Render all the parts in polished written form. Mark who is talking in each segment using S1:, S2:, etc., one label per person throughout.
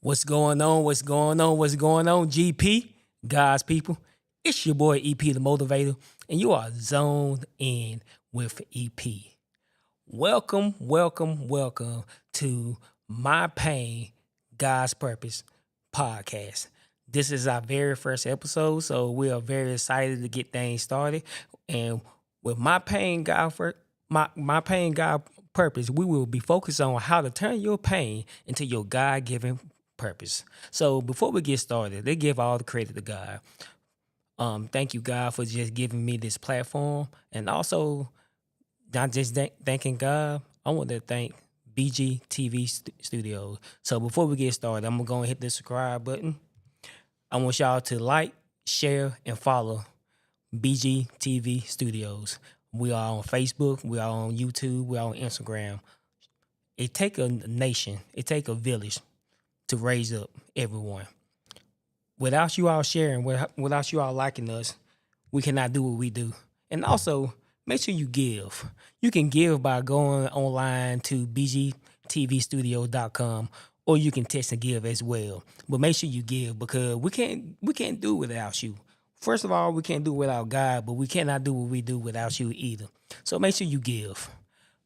S1: What's going on? What's going on? What's going on, GP? God's people. It's your boy EP the Motivator, and you are zoned in with EP. Welcome, welcome, welcome to My Pain, God's Purpose podcast. This is our very first episode, so we are very excited to get things started. And with My Pain, my Pain, God Purpose, we will be focused on how to turn your pain into your God-given purpose. So before we get started, they give all the credit to God. Thank you, God, for just giving me this platform, and also not just thanking God. I want to thank BG TV Studios. So before we get started, I'm gonna go and hit the subscribe button. I want y'all to like, share, and follow BG TV Studios. We are on Facebook. We are on YouTube. We are on Instagram. It take a nation. It take a village to raise up everyone. Without you all sharing, without you all liking us, we cannot do what we do. And also, make sure you give. You can give by going online to bgtvstudio.com, or you can text and give as well. But make sure you give, because we can't do it without you. First of all, we can't do it without God, but we cannot do what we do without you either. So make sure you give.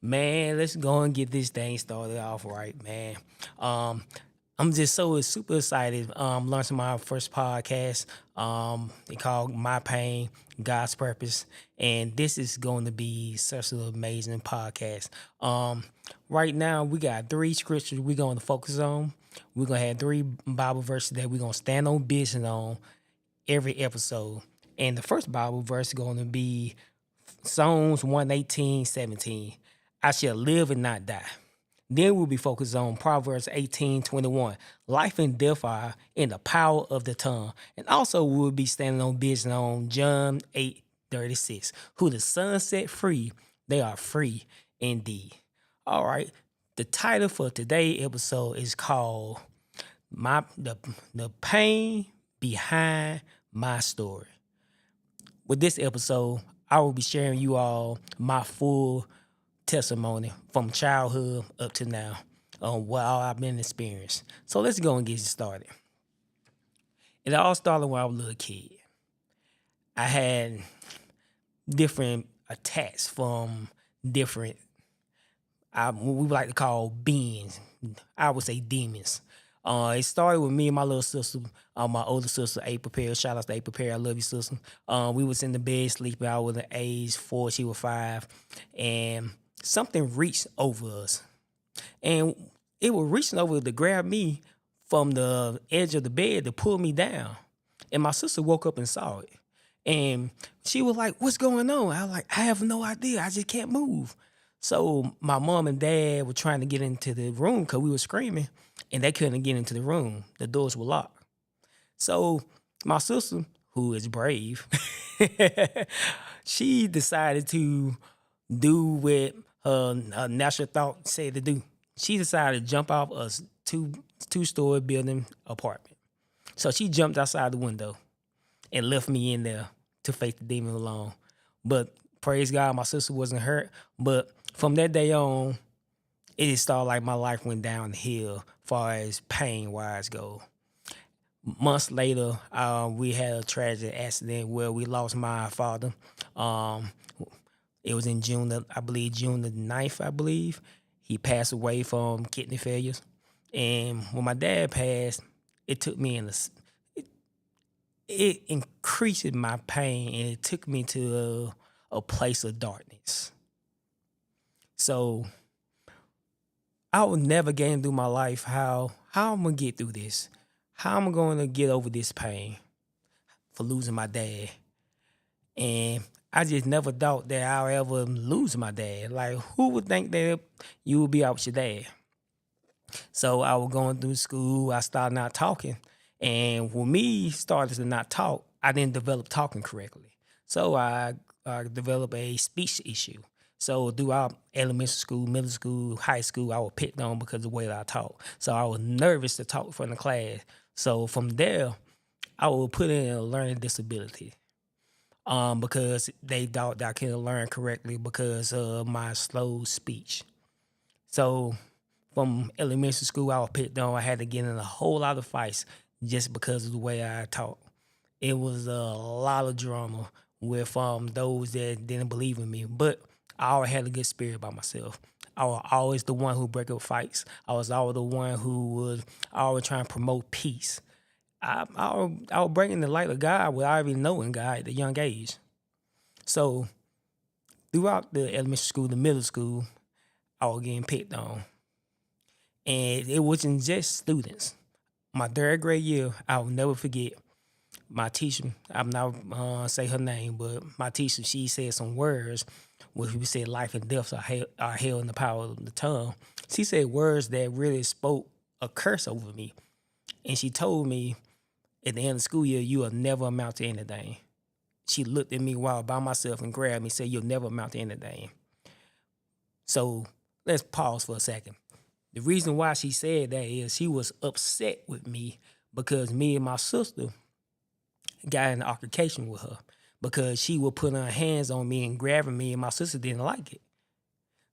S1: Man, let's go and get this thing started off right, man. I'm just so super excited. Launching my first podcast. They called My Pain, God's Purpose, and this is going to be such an amazing podcast. Right now we got 3 scriptures we're going to focus on. We're gonna have 3 Bible verses that we're gonna stand on business on every episode. And the first Bible verse is going to be Psalms 118:17. I shall live and not die. Then we'll be focused on Proverbs 18:21. Life and death are in the power of the tongue. And also we'll be standing on business on John 8:36. Who the Son set free, they are free indeed. All right. The title for today's episode is called the Pain Behind My Story. With this episode, I will be sharing you all my full testimony from childhood up to now on what all I've been experiencing. So let's go and get started. It all started when I was a little kid. I had different attacks from different, we like to call beings. I would say demons. It started with me and my little sister, my older sister, April Perry. Shout out to April Perry. I love you, sister. We was in the bed sleeping. I was age 4, she was 5. And something reached over us. And it was reaching over to grab me from the edge of the bed to pull me down. And my sister woke up and saw it. And she was like, "What's going on?" I was like, "I have no idea. I just can't move." So my mom and dad were trying to get into the room because we were screaming, and they couldn't get into the room. The doors were locked. So my sister, who is brave, she decided to do what her natural thought said to do. She decided to jump off a two-story building apartment. So she jumped outside the window and left me in there to face the demon alone. But praise God, my sister wasn't hurt. But from that day on, it started like my life went downhill far as pain-wise go. Months later, we had a tragic accident where we lost my father. It was in June the 9th, I believe. He passed away from kidney failures. And when my dad passed, it took me it increased my pain, and it took me to a place of darkness. So I would never get through my life how I'm gonna get through this. How am I going to get over this pain for losing my dad? And I just never thought that I'll ever lose my dad. Like, who would think that you would be out with your dad? So I was going through school. I started not talking. And when me started to not talk, I didn't develop talking correctly. So I developed a speech issue. So throughout elementary school, middle school, high school, I was picked on because of the way that I talk. So I was nervous to talk in front of the class. So from there, I was put in a learning disability because they thought that I couldn't learn correctly because of my slow speech. So From elementary school, I was picked on. I had to get in a whole lot of fights just because of the way I talk. It was a lot of drama with those that didn't believe in me. But I always had a good spirit by myself. I was always the one who break up fights. I was always the one who was always trying to promote peace. I was bringing the light of God without even knowing God at a young age. So throughout the elementary school, the middle school, I was getting picked on. And it wasn't just students. My third grade year, I will never forget my teacher. I'm not say her name, but my teacher, she said some words where we said life and death are held in the power of the tongue. She said words that really spoke a curse over me. And she told me at the end of the school year, you will never amount to anything. She looked at me while by myself and grabbed me and said, you'll never amount to anything. So let's pause for a second. The reason why she said that is she was upset with me because me and my sister got in an altercation with her because she would put her hands on me and grabbing me, and my sister didn't like it.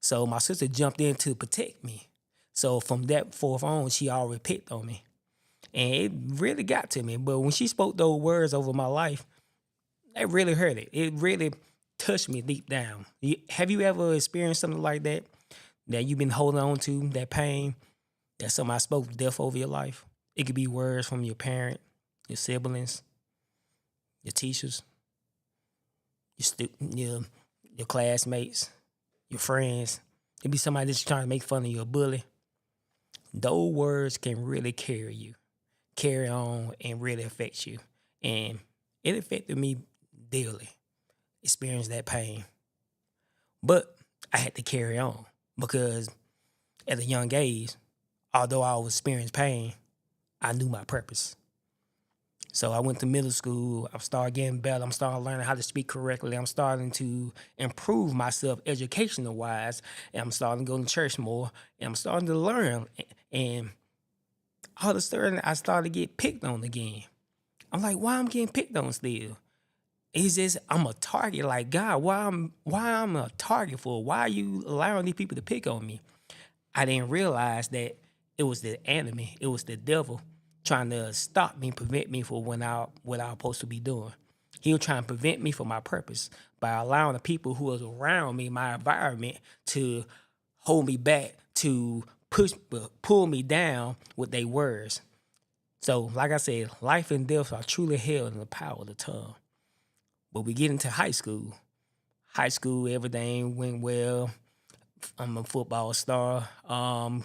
S1: So my sister jumped in to protect me. So from that forth on, she already picked on me. And it really got to me. But when she spoke those words over my life, that really hurt it. It really touched me deep down. Have you ever experienced something like that? That you've been holding on to, that pain, that somebody spoke death over your life? It could be words from your parent, your siblings, your teachers, your classmates, your friends. It could be somebody that's trying to make fun of you, a bully. Those words can really carry on and really affect you. And it affected me daily, experience that pain. But I had to carry on because at a young age, although I was experiencing pain, I knew my purpose. So I went to middle school. I started getting better. I'm starting learning how to speak correctly. I'm starting to improve myself educational-wise. And I'm starting to go to church more. And I'm starting to learn. And all of a sudden, I started to get picked on again. I'm like, why I'm getting picked on still? It's just I'm a target. Like, God, why I'm a target for? Why are you allowing these people to pick on me? I didn't realize that it was the enemy. It was the devil trying to stop me, prevent me from what I was supposed to be doing. He was trying to prevent me from my purpose by allowing the people who was around me, my environment, to hold me back, to pull me down with their words. So, like I said, life and death are truly held in the power of the tongue. But we get into high school. High school, everything went well. I'm a football star.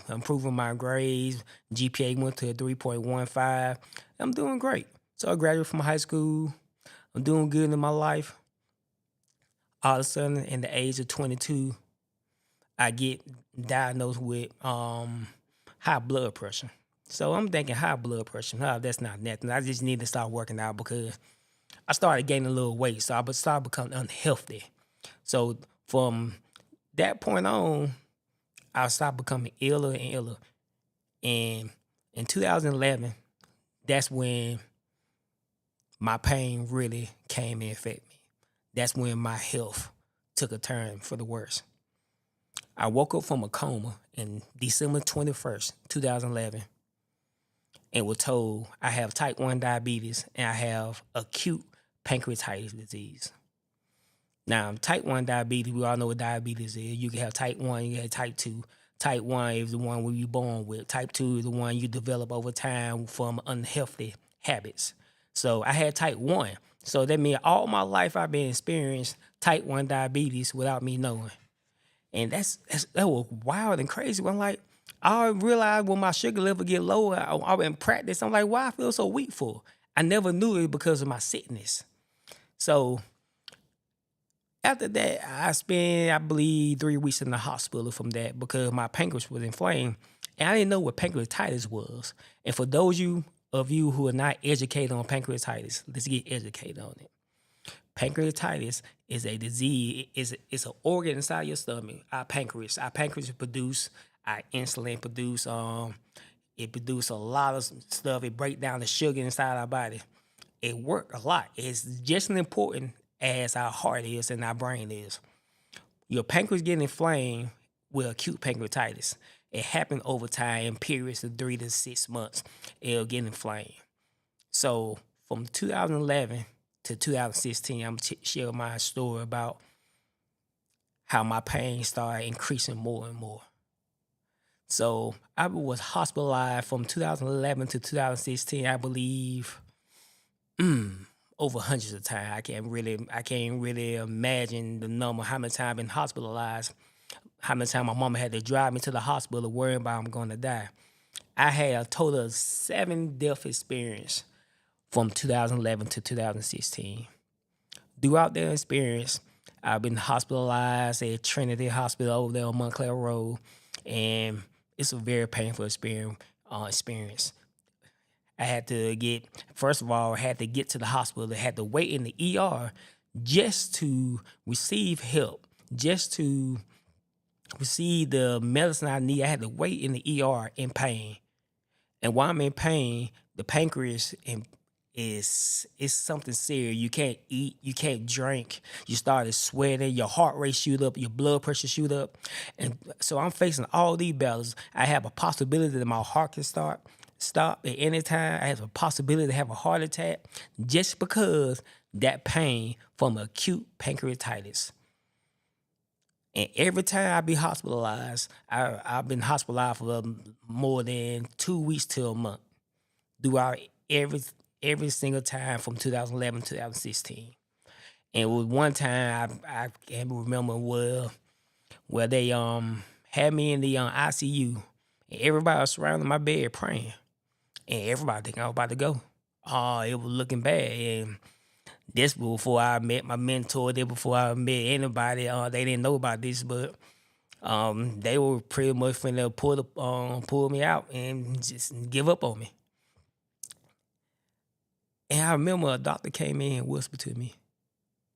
S1: Improving my grades. GPA went to a 3.15. I'm doing great. So I graduated from high school. I'm doing good in my life. All of a sudden, in the age of 22, I get diagnosed with high blood pressure. So I'm thinking high blood pressure. No, that's not nothing. I just need to start working out because I started gaining a little weight. So I started becoming unhealthy. So from that point on, I started becoming iller and iller. And in 2011, that's when my pain really came and affected me. That's when my health took a turn for the worse. I woke up from a coma in December 21st, 2011, and was told I have type 1 diabetes and I have acute pancreatitis disease. Now, type 1 diabetes, we all know what diabetes is. You can have type 1, you can have type 2. Type 1 is the one where you're born with. Type 2 is the one you develop over time from unhealthy habits. So I had type 1. So that means all my life I've been experiencing type 1 diabetes without me knowing. And that was wild and crazy. I'm like, I realized when my sugar level get lower, I in practice, I'm like, why I feel so weak for? I never knew it because of my sickness. So after that, I spent, I believe, 3 weeks in the hospital from that because my pancreas was inflamed. And I didn't know what pancreatitis was. And for those of you who are not educated on pancreatitis, let's get educated on it. Pancreatitis is a disease. It's an organ inside your stomach. Our pancreas produce our insulin. It produce a lot of stuff. It breaks down the sugar inside our body. It works a lot. It's just as important as our heart is and our brain is. Your pancreas getting inflamed with acute pancreatitis. It happened over time in periods of 3 to 6 months. It'll get inflamed. So from 2011 to 2016, I'm share my story about how my pain started increasing more and more. So I was hospitalized from 2011 to 2016, I believe, over hundreds of times. I can't really imagine the number, how many times I've been hospitalized, how many times my mama had to drive me to the hospital worrying about I'm going to die. I had a total of 7 death experience from 2011 to 2016. Throughout that experience, I've been hospitalized at Trinity Hospital over there on Montclair Road, and it's a very painful experience. I had to get, first of all, I had to get to the hospital. I had to wait in the ER just to receive help, just to receive the medicine I need. I had to wait in the ER in pain. And while I'm in pain, the pancreas is something serious. You can't eat, you can't drink. You started sweating, your heart rate shoot up, your blood pressure shoot up. And so I'm facing all these battles. I have a possibility that my heart can stop at any time. I have a possibility to have a heart attack just because that pain from acute pancreatitis. And every time I be hospitalized, I've been hospitalized for more than 2 weeks to a month throughout every single time from 2011 to 2016. And it was one time I can't remember where they had me in the ICU, and everybody was surrounding my bed praying, and everybody thinking I was about to go. It was looking bad, and this was before I met my mentor. This before I met anybody. They didn't know about this, but they were pretty much finna pull me out and just give up on me. And I remember a doctor came in and whispered to me,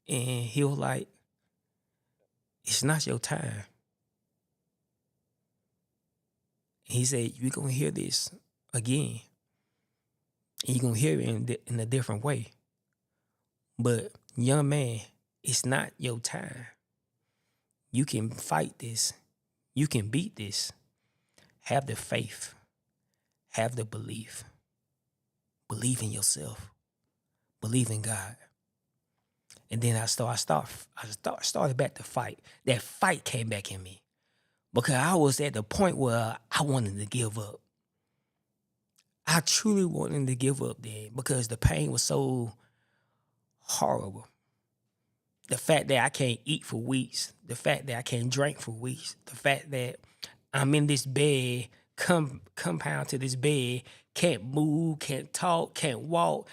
S1: and he was like, "It's not your time." And he said, "You're gonna hear this again, and you're gonna hear it in a different way. But young man, it's not your time. You can fight this. You can beat this. Have the faith. Have the belief. Believe in yourself. Believe in God." And then I started back to fight. That fight came back in me because I was at the point where I wanted to give up. I truly wanted to give up then because the pain was so horrible. The fact that I can't eat for weeks, the fact that I can't drink for weeks, the fact that I'm in this bed, compound to this bed, can't move, can't talk, can't walk.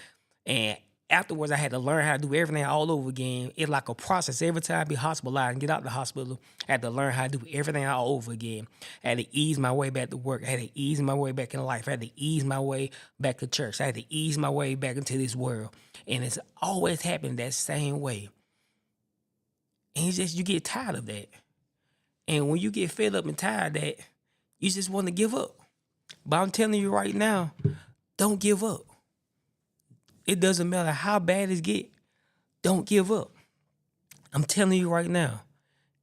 S1: And afterwards, I had to learn how to do everything all over again. It's like a process. Every time I be hospitalized and get out of the hospital, I had to learn how to do everything all over again. I had to ease my way back to work. I had to ease my way back in life. I had to ease my way back to church. I had to ease my way back into this world. And it's always happened that same way. And it's just, you get tired of that. And when you get fed up and tired of that, you just want to give up. But I'm telling you right now, don't give up. It doesn't matter how bad it get. Don't give up. I'm telling you right now,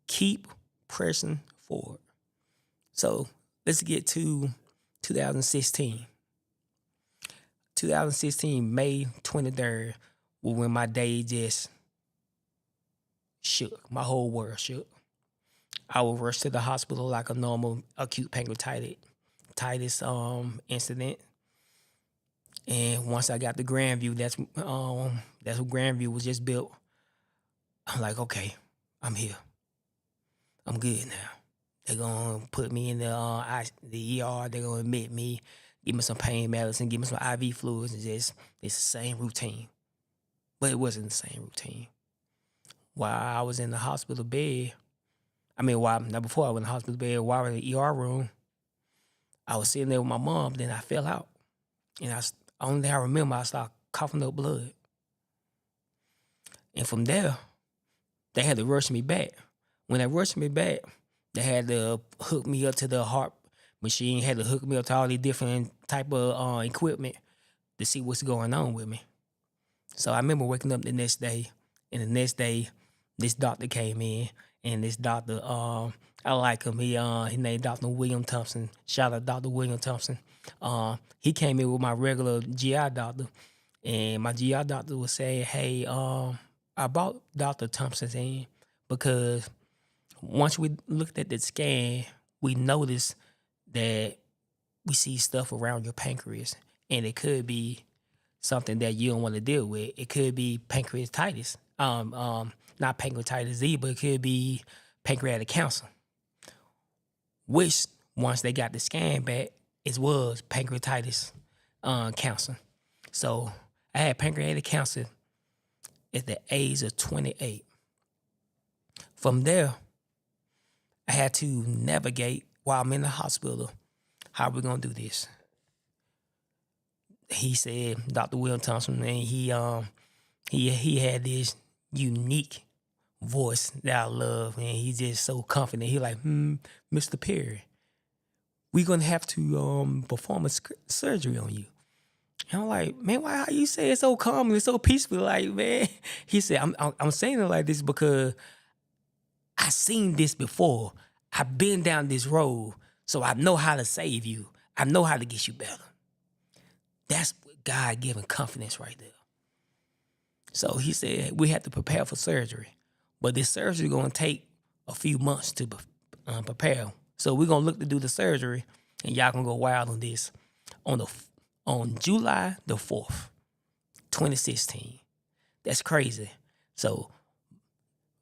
S1: keep pressing forward. So let's get to 2016. 2016, May 23rd, was when my day just shook. My whole world shook. I was rushed to the hospital like a normal acute pancreatitis incident. And once I got to Grandview, that's what Grandview was just built. I'm like, okay, I'm here. I'm good now. They're gonna put me in the ER. They're gonna admit me, give me some pain medicine, give me some IV fluids, and it's the same routine. But it wasn't the same routine. While I was in the hospital bed, before I went in the hospital bed, while I was in the ER room, I was sitting there with my mom. Then I fell out, and only thing I remember, I started coughing up blood. And from there, they had to rush me back. When they rushed me back, they had to hook me up to the heart machine, had to hook me up to all these different type of equipment to see what's going on with me. So I remember waking up the next day, and the next day, this doctor came in, and this doctor I like him. He named Dr. William Thompson. Shout out Dr. William Thompson. He came in with my regular GI doctor, and my GI doctor was saying, "Hey, I brought Dr. Thompson's in because once we looked at the scan, we noticed that we see stuff around your pancreas, and it could be something that you don't want to deal with. It could be pancreatitis, not pancreatitis Z, but it could be pancreatic cancer, which once they got the scan back, it was pancreatitis cancer. So I had pancreatic cancer at the age of 28. From there, I had to navigate while I'm in the hospital. How are we gonna do this? He said, Dr. Will Thompson, and he had this unique voice that I love, and he's just so confident. He like, Mr. Perry, we're gonna have to perform a surgery on you. And I'm like, man, why you say it so calm and so peaceful? Like, man, he said, I'm saying it like this because I seen this before. I've been down this road, so I know how to save you. I know how to get you better. That's God-given confidence right there. So he said we have to prepare for surgery, but this surgery is going to take a few months to prepare. So we're going to look to do the surgery, and y'all can go wild on this on July the 4th, 2016. That's crazy. So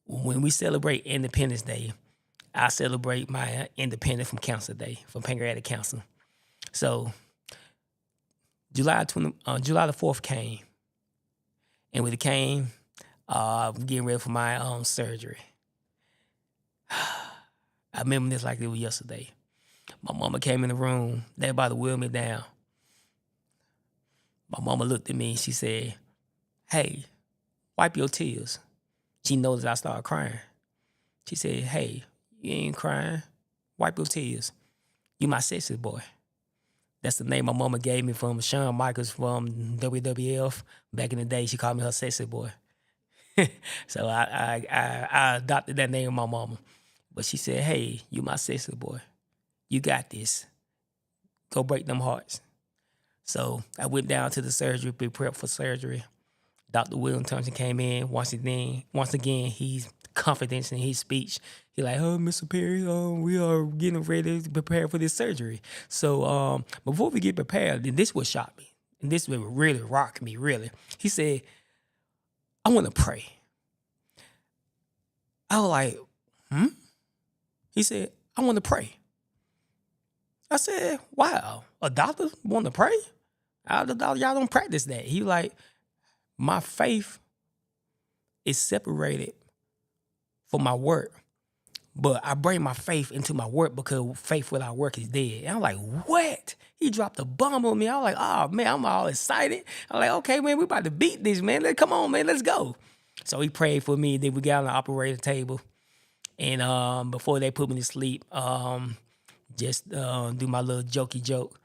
S1: when we celebrate Independence Day, I celebrate my independence from Cancer Day, from pancreatic cancer. So July the 4th came, and when it came, I'm getting ready for my surgery. I remember this like it was yesterday. My mama came in the room. They about to wheel me down. My mama looked at me and she said, "Hey, wipe your tears." She noticed I started crying. She said, "Hey, you ain't crying. Wipe your tears. You my sexy boy." That's the name my mama gave me from Shawn Michaels from WWF. Back in the day, she called me her sexy boy. So I adopted that name of my mama. But she said, "Hey, you my sexy boy. You got this. Go break them hearts." So I went down to the surgery, be prepped for surgery. Dr. William Thompson came in. Once again, he's confidence in his speech. He like, "Oh, Mr. Perry, we are getting ready to prepare for this surgery. So before we get prepared," and this would shock me, and this would really rock me, really. He said, "I want to pray." I was like, He said, "I want to pray." I said, "Wow, a doctor want to pray? Y'all don't practice that." He like, "My faith is separated from my work, but I bring my faith into my work because faith without work is dead." And I'm like, "What?" He dropped a bomb on me. I was like, "Oh, man," I'm all excited. I'm like, "Okay, man, we about to beat this, man. Come on, man, let's go." So he prayed for me. Then we got on the operating table. And before they put me to sleep, just do my little jokey joke.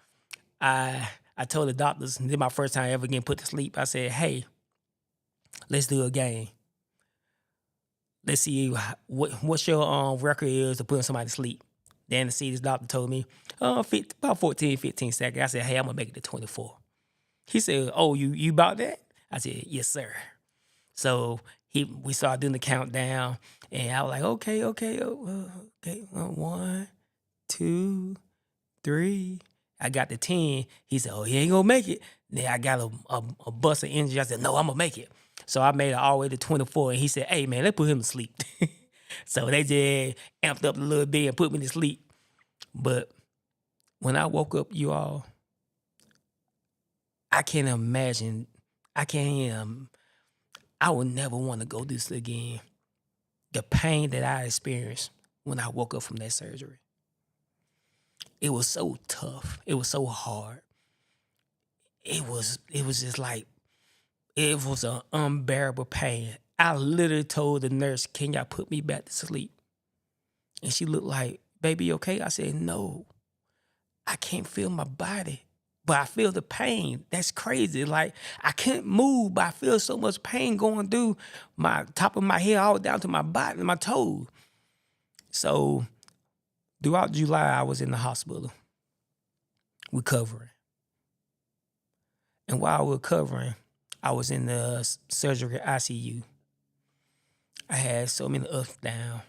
S1: I told the doctors, this is my first time ever getting put to sleep. I said, "Hey, let's do a game. Let's see what's your record is to putting somebody to sleep." The anesthesiologist doctor told me, about 14, 15 seconds. I said, "Hey, I'm going to make it to 24. He said, "Oh, you about that?" I said, "Yes, sir." So we started doing the countdown, and I was like, okay. 1, 2, 3. I got to 10. He said, "Oh, he ain't gonna make it." Then I got a bust of energy. I said, "No, I'm gonna make it." So I made it all the way to 24, and he said, "Hey, man, let's put him to sleep." So they just amped up a little bit and put me to sleep. But when I woke up, you all, I can't imagine. I would never want to go through this again. The pain that I experienced when I woke up from that surgery. It was so tough. It was so hard. It was just like, it was an unbearable pain. I literally told the nurse, "Can y'all put me back to sleep?" And she looked like, "Baby, you okay?" I said, "No, I can't feel my body, but I feel the pain." That's crazy. Like, I can't move, but I feel so much pain going through my top of my head all down to my body, my toes. So Throughout July, I was in the hospital recovering. And while I was recovering, I was in the surgery ICU. I had so many ups and downs,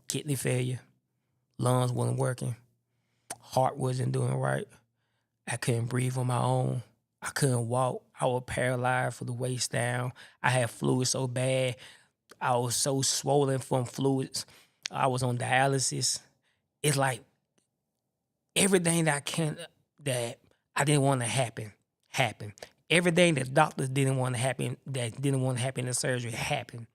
S1: kidney failure, lungs wasn't working, heart wasn't doing right. I couldn't breathe on my own. I couldn't walk. I was paralyzed from the waist down. I had fluid so bad. I was so swollen from fluids. I was on dialysis. It's like everything that I didn't want to happen happened. Everything that doctors didn't want to happen, that didn't want to happen in surgery, happened.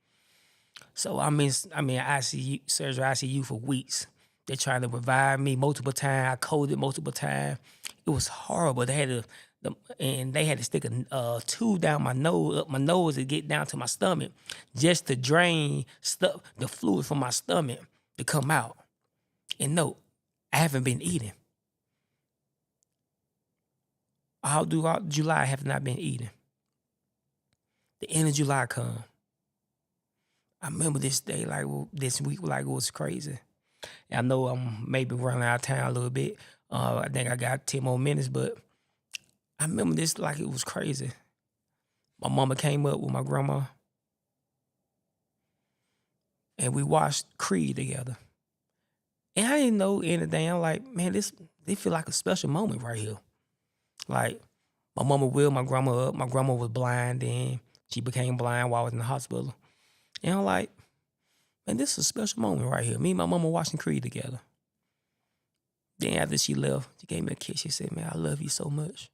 S1: So I'm in ICU, surgery ICU for weeks. They tried to revive me multiple times. I coded multiple times. It was horrible. They had to stick a tube down my nose, up my nose to get down to my stomach, just to drain the fluid from my stomach to come out. And no, I haven't been eating. All throughout July, I have not been eating. The end of July come. I remember this day, this week, like it was crazy. I know I'm maybe running out of time a little bit. I think I got 10 more minutes, but I remember this like it was crazy. My mama came up with my grandma, and we watched Creed together. And I didn't know anything. I'm like, man, this feel like a special moment right here. Like, my mama wheeled my grandma up. My grandma was blind then. She became blind while I was in the hospital. And I'm like, man, this is a special moment right here. Me and my mama watching Creed together. Then after she left, she gave me a kiss. She said, man, I love you so much.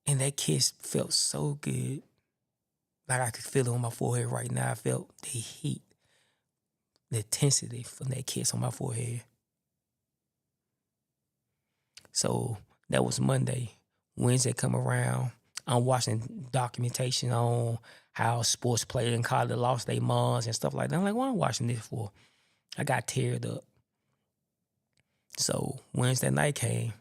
S1: And that kiss felt so good. Like I could feel it on my forehead right now. I felt the heat, the intensity from that kiss on my forehead. So that was Monday. Wednesday come around. I'm watching documentation on how sports players in college lost their moms and stuff like that. I'm like, what am I watching this for? I got teared up. So Wednesday night came.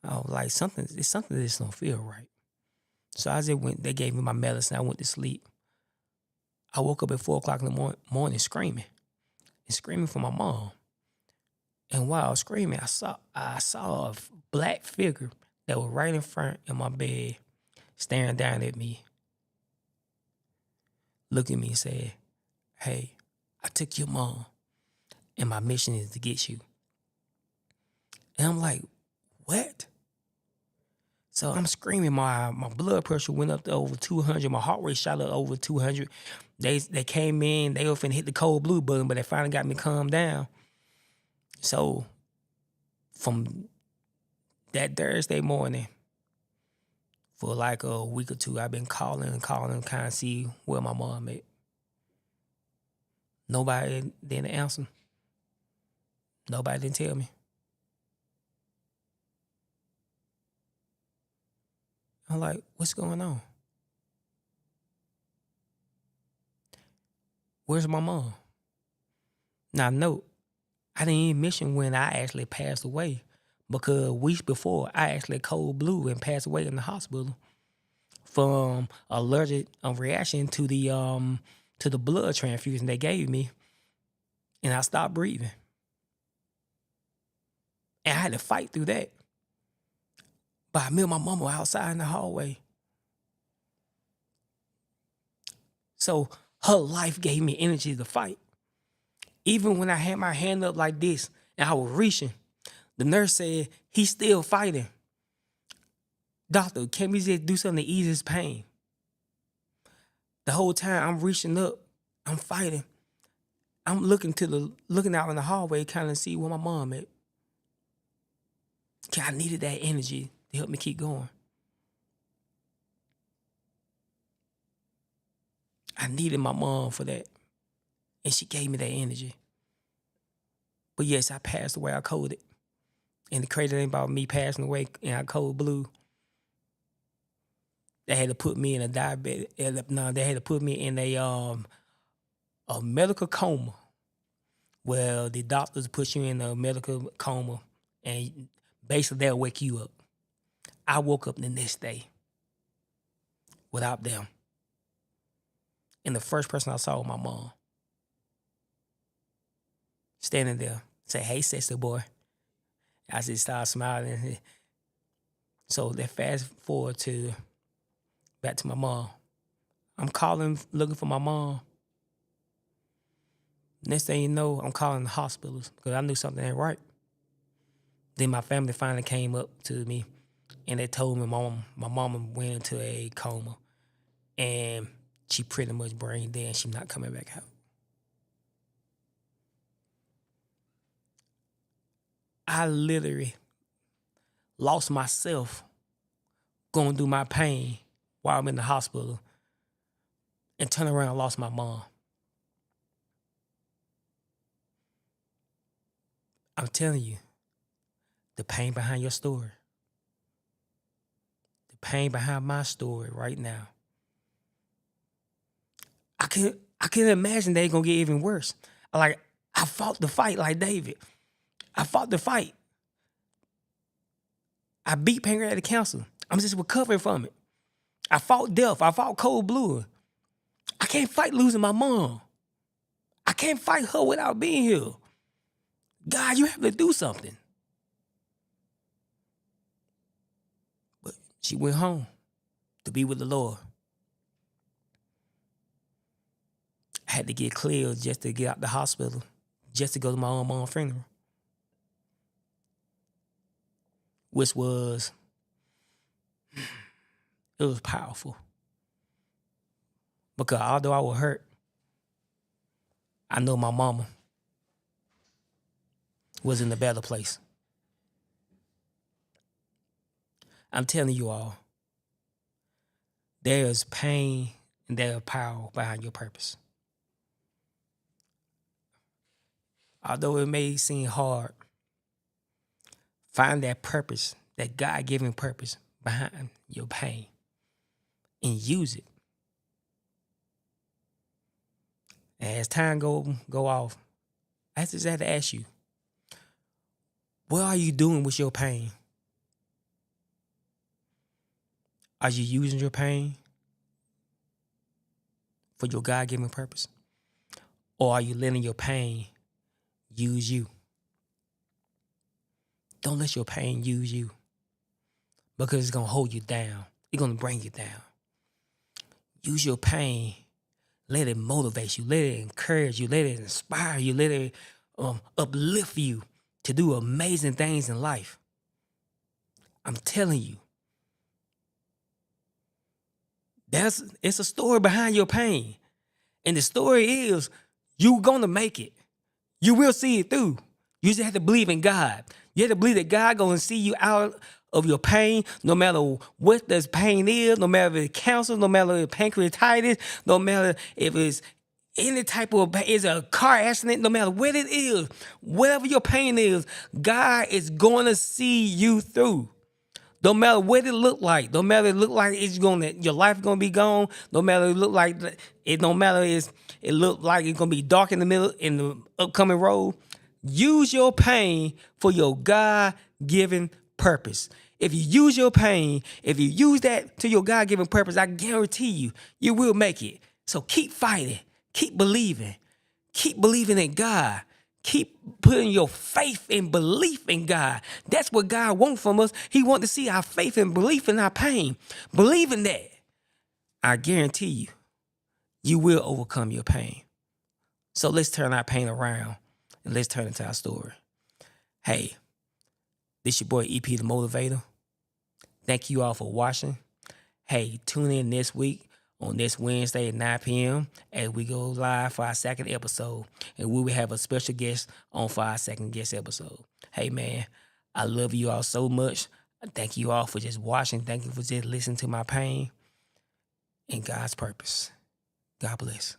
S1: I was like, it's something that just don't feel right. So I just went, they gave me my medicine. I went to sleep. I woke up at 4 o'clock in the morning screaming for my mom. And while I was screaming, I saw a black figure that was right in front of my bed, staring down at me, looked at me and said, hey, I took your mom, and my mission is to get you. And I'm like, what? So I'm screaming. My blood pressure went up to over 200. My heart rate shot up over 200. They came in. They were finna hit the cold blue button, but they finally got me calmed down. So from that Thursday morning, for like a week or two, I've been calling, kind of see where my mom at. Nobody didn't answer. Nobody didn't tell me. I'm like, what's going on? Where's my mom? Now, note, I didn't even mention when I actually passed away, because weeks before, I actually cold blue and passed away in the hospital from allergic reaction to the blood transfusion they gave me, and I stopped breathing. And I had to fight through that. But I met my mama outside in the hallway. So her life gave me energy to fight. Even when I had my hand up like this and I was reaching, the nurse said, he's still fighting. Doctor, can we just do something to ease his pain? The whole time I'm reaching up, I'm fighting. I'm looking out in the hallway, kind of see where my mom at. I needed that energy to help me keep going. I needed my mom for that. And she gave me that energy. But yes, I passed away. I coded. And the crazy thing about me passing away and I cold blue, they had to put me in a diabetic. No, they had to put me in a medical coma. Well, the doctors put you in a medical coma, and basically they'll wake you up. I woke up the next day without them. And the first person I saw was my mom. Standing there. Say, hey, sister boy. I just started smiling. So that fast forward to back to my mom. I'm calling, looking for my mom. Next thing you know, I'm calling the hospitals because I knew something ain't right. Then my family finally came up to me and they told me my mama went into a coma and she pretty much brain dead and she's not coming back out. I literally lost myself going through my pain while I'm in the hospital and turned around and lost my mom. I'm telling you, the pain behind your story, the pain behind my story right now, I can't imagine they gonna get even worse. Like, I fought the fight like David. I fought the fight. I beat pancreatic cancer. I'm just recovering from it. I fought death. I fought cold blood. I can't fight losing my mom. I can't fight her without being here. God, you have to do something. But she went home to be with the Lord. I had to get cleared just to get out the hospital, just to go to my own mom's funeral. Which was, it was powerful. Because although I was hurt, I know my mama was in a better place. I'm telling you all, there is pain and there is power behind your purpose. Although it may seem hard, find that purpose, that God-given purpose behind your pain and use it. And as time go off, I just have to ask you, what are you doing with your pain? Are you using your pain for your God-given purpose? Or are you letting your pain use you? Don't let your pain use you because it's going to hold you down. It's going to bring you down. Use your pain. Let it motivate you. Let it encourage you. Let it inspire you. Let it uplift you to do amazing things in life. I'm telling you. It's a story behind your pain. And the story is you're going to make it. You will see it through. You just have to believe in God. You have to believe that God going to see you out of your pain, no matter what this pain is, no matter if it's cancer, no matter if it's pancreatitis, no matter if it's any type of, it's a car accident, no matter what it is, whatever your pain is, God is going to see you through. No matter what it look like, no matter it look like your life gonna be gone, no matter it look like it, no matter it look like it's gonna be dark in the middle in the upcoming road. Use your pain for your God-given purpose. If you use your pain, if you use that to your God-given purpose, I guarantee you will make it. So keep fighting, keep believing in God. Keep putting your faith and belief in God. That's what God wants from us. He wants to see our faith and belief in our pain. Believe in that. I guarantee you will overcome your pain. So let's turn our pain around and let's turn it to our story. Hey, this your boy EP the Motivator. Thank you all for watching. Hey, tune in this week on this Wednesday at 9 p.m. as we go live for our second episode. And we will have a special guest on for our second guest episode. Hey, man, I love you all so much. Thank you all for just watching. Thank you for just listening to my pain and God's purpose. God bless.